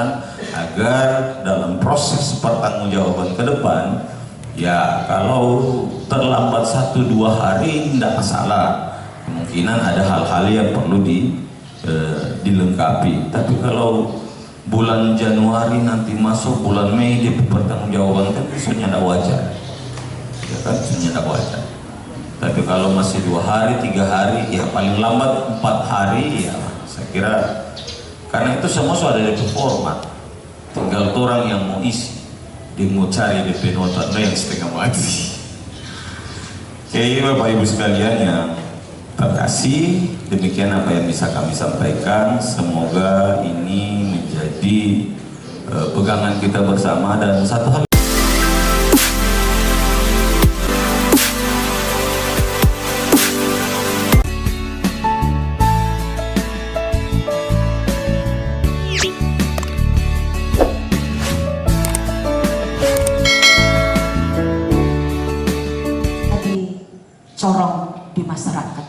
kesempatan agar dalam proses pertanggungjawaban ke depan, ya kalau terlambat 1-2 hari tidak masalah, kemungkinan ada hal-hal yang perlu dilengkapi. Tapi kalau bulan Januari nanti masuk bulan Mei di pertanggungjawaban kan sebenarnya tidak wajar, ya kan, sebenarnya tidak wajar. Tapi kalau masih 2 hari, 3 hari, ya paling lambat 4 hari, ya saya kira, karena itu semua sudah ada di format, tinggal orang yang mau isi, dia mau cari DP nota yang setengah mati. Oke, Bapak Ibu sekalian yang terkasih, demikian apa yang bisa kami sampaikan. Semoga ini menjadi pegangan kita bersama. Dan satu hal corong di masyarakat.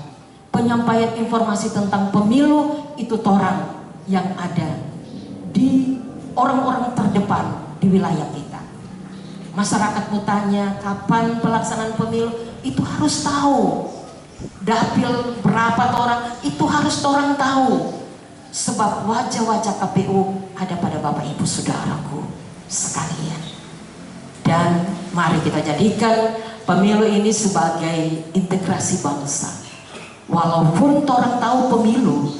Penyampaian informasi tentang pemilu itu torang yang ada di orang-orang terdepan di wilayah kita. Masyarakat mau tanya kapan pelaksanaan pemilu, itu harus tahu. Dapil berapa orang, itu harus orang tahu. Sebab wajah-wajah KPU ada pada Bapak Ibu Saudaraku sekalian. Dan mari kita jadikan pemilu ini sebagai integrasi bangsa. Walaupun orang tahu pemilu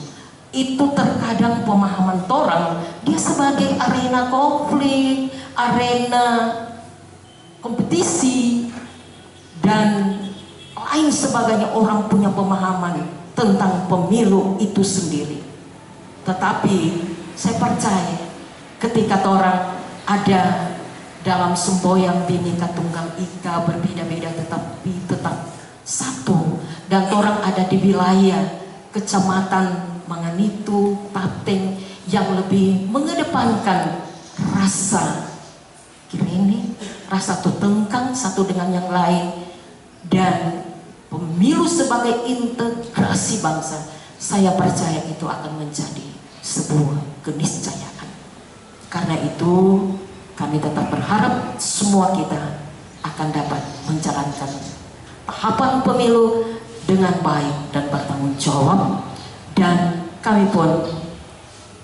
itu terkadang pemahaman orang dia sebagai arena konflik, arena kompetisi, dan lain sebagainya. Orang punya pemahaman tentang pemilu itu sendiri. Tetapi saya percaya ketika orang ada dalam semboyan Bhinneka Tunggal Ika, berbeda-beda tetapi tetap satu, dan orang ada di wilayah kecamatan Manganitu, Pateng yang lebih mengedepankan rasa ini, rasa tutengkang satu dengan yang lain, dan pemilu sebagai integrasi bangsa. Saya percaya itu akan menjadi sebuah keniscayaan. Karena itu kami tetap berharap semua kita akan dapat menjalankan tahapan pemilu dengan baik dan bertanggung jawab. Dan kami pun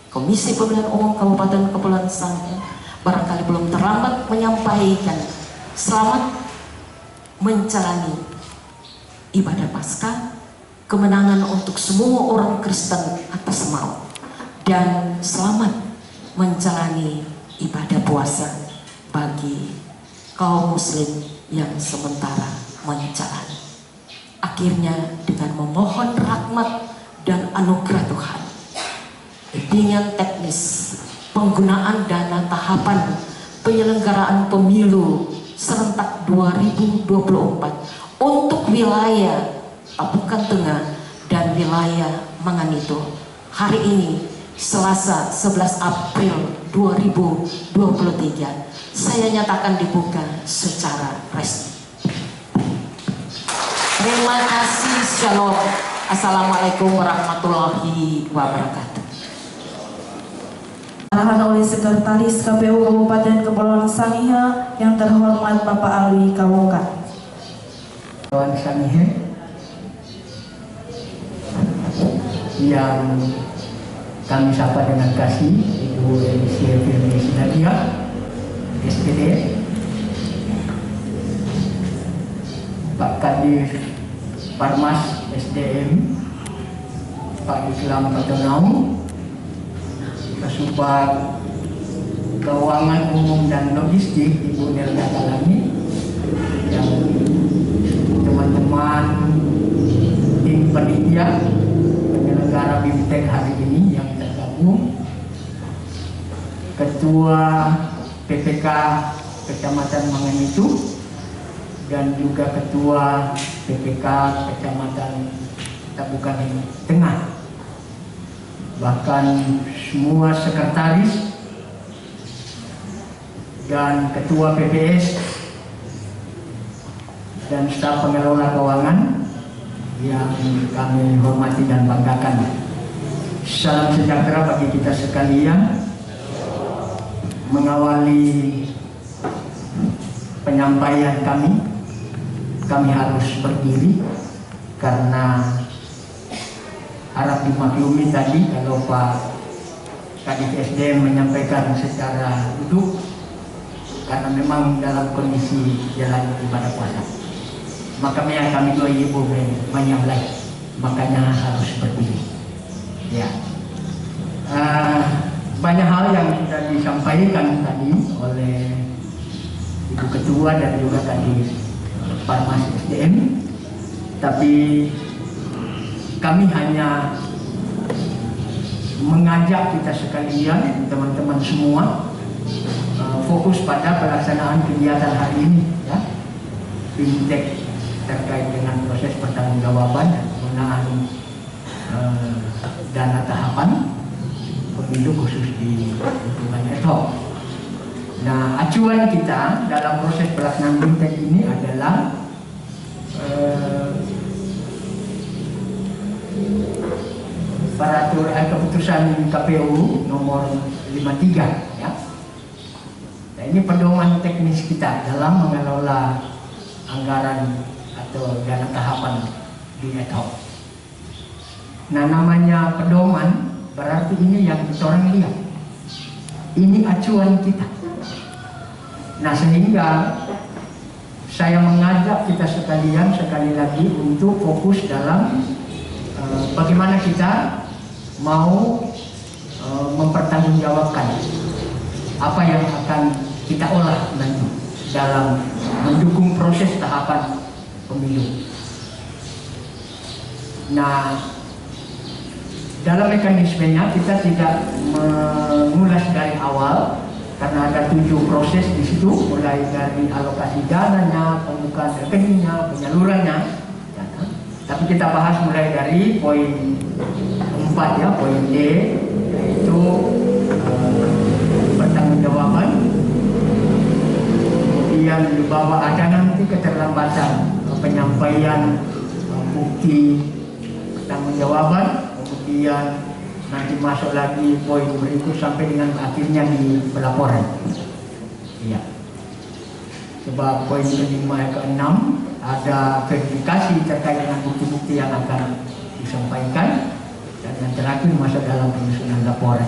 Komisi Pemilihan Umum Kabupaten Kepulauan Sangihe barangkali belum terlambat menyampaikan selamat menjalani ibadah Paskah, kemenangan untuk semua orang Kristen atas maut, dan selamat menjalani ibadah puasa bagi kaum muslim yang sementara menjalani. Akhirnya dengan memohon rahmat dan anugerah Tuhan, bimbingan teknis penggunaan dana tahapan penyelenggaraan pemilu serentak 2024 untuk wilayah Pabukan Tengah dan wilayah Manganitu hari ini Selasa 11 April 2023 saya nyatakan dibuka secara resmi. Terima kasih. Shalom. Assalamualaikum warahmatullahi wabarakatuh. Arahan oleh Sekretaris KPU Kabupaten Kepulauan Sangihe yang terhormat Bapak Alwi Kawoka. Kepulauan Sangihe yang kami sapa dengan kasih, Ibu Elisia Firmi Sinadia, SPD, Pak Kadir Parmas, SDM, Pak Islam Patonau, Kasupat Keuangan Umum dan Logistik, Ibu Nelda Kalami, yang teman-teman tim panitia penyelenggara BIMTEK hari ini yang tergabung, Ketua PPK Kecamatan Manganitu dan juga Ketua PPK Kecamatan Pabukan Tengah, bahkan semua sekretaris dan Ketua PPS dan staf pengelola keuangan yang kami hormati dan banggakan. Salam sejahtera bagi kita sekalian. mengawali penyampaian kami harus berdiri karena harap dimaklumi tadi kalau Pak Kadif SDM menyampaikan secara duduk karena memang dalam kondisi jalan ibadah puasa. Makanya kami dua ibu menyamlai, makanya harus berdiri. Ya, banyak hal yang sudah disampaikan tadi oleh Ibu Ketua dan juga tadi Parmas SDM, tapi kami hanya mengajak kita sekalian, teman-teman semua, fokus pada pelaksanaan kegiatan hari ini, ya, BIMTEK terkait dengan proses pertanggungjawaban dan penggunaan dana tahapan pemilu khusus di lingkungan ad hoc. Nah, acuan kita dalam proses pelaksanaan BIMTEK ini adalah keputusan KPU nomor 53, ya. Nah, ini pedoman teknis kita dalam mengelola anggaran atau dana tahapan di ad hoc. Nah, namanya pedoman berarti ini yang kita orang lihat. Ini acuan kita. Nah, sehingga saya mengajak kita sekalian sekali lagi untuk fokus dalam bagaimana kita mau mempertanggungjawabkan apa yang akan kita olah nanti dalam mendukung proses tahapan pemilu. Nah, dalam mekanismenya kita tidak mengulas dari awal karena ada 7 proses di situ, mulai dari alokasi dananya, pembukaan rekeningnya, penyalurannya. Tapi kita bahas mulai dari poin 4, ya, poin D, yaitu pertanggungjawaban. Kemudian di bawah ada nanti keterlambatan penyampaian bukti pertanggungjawaban. Kemudian nanti masuk lagi poin berikut sampai dengan akhirnya di pelaporan. Iya. Sebab poin ke-5 ke-6 ada verifikasi terkait dengan bukti-bukti yang akan disampaikan, dan yang terakhir masuk dalam penyusunan laporan.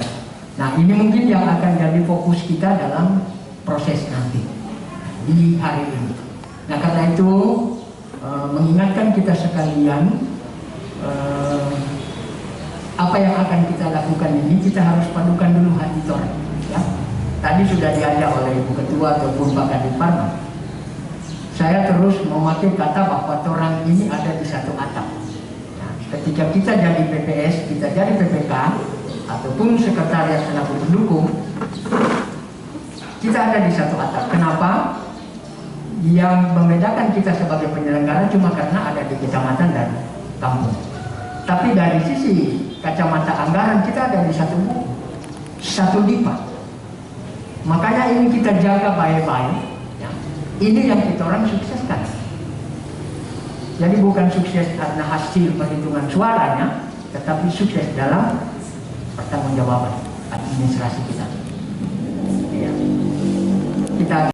Nah, ini mungkin yang akan jadi fokus kita dalam proses nanti di hari ini. Nah, karena itu mengingatkan kita sekalian, apa yang akan kita lakukan ini kita harus padukan dulu hati orang, ya. Tadi sudah diajak oleh Ibu Ketua ataupun Pak Kadif Parmas. Saya terus memakai kata bahwa orang ini ada di satu atap. Nah, ketika kita jadi PPS, kita jadi PPK ataupun sekretariat selaku pendukung, kita ada di satu atap. Kenapa? Yang membedakan kita sebagai penyelenggara cuma karena ada di kecamatan dan kampung. Tapi dari sisi kacamata anggaran kita ada di satu buku, satu dipa. Makanya ini kita jaga baik-baik. Ya. Ini yang kita orang sukseskan. Jadi bukan sukses karena hasil perhitungan suaranya, tetapi sukses dalam pertanggungjawaban administrasi kita. Ya. Kita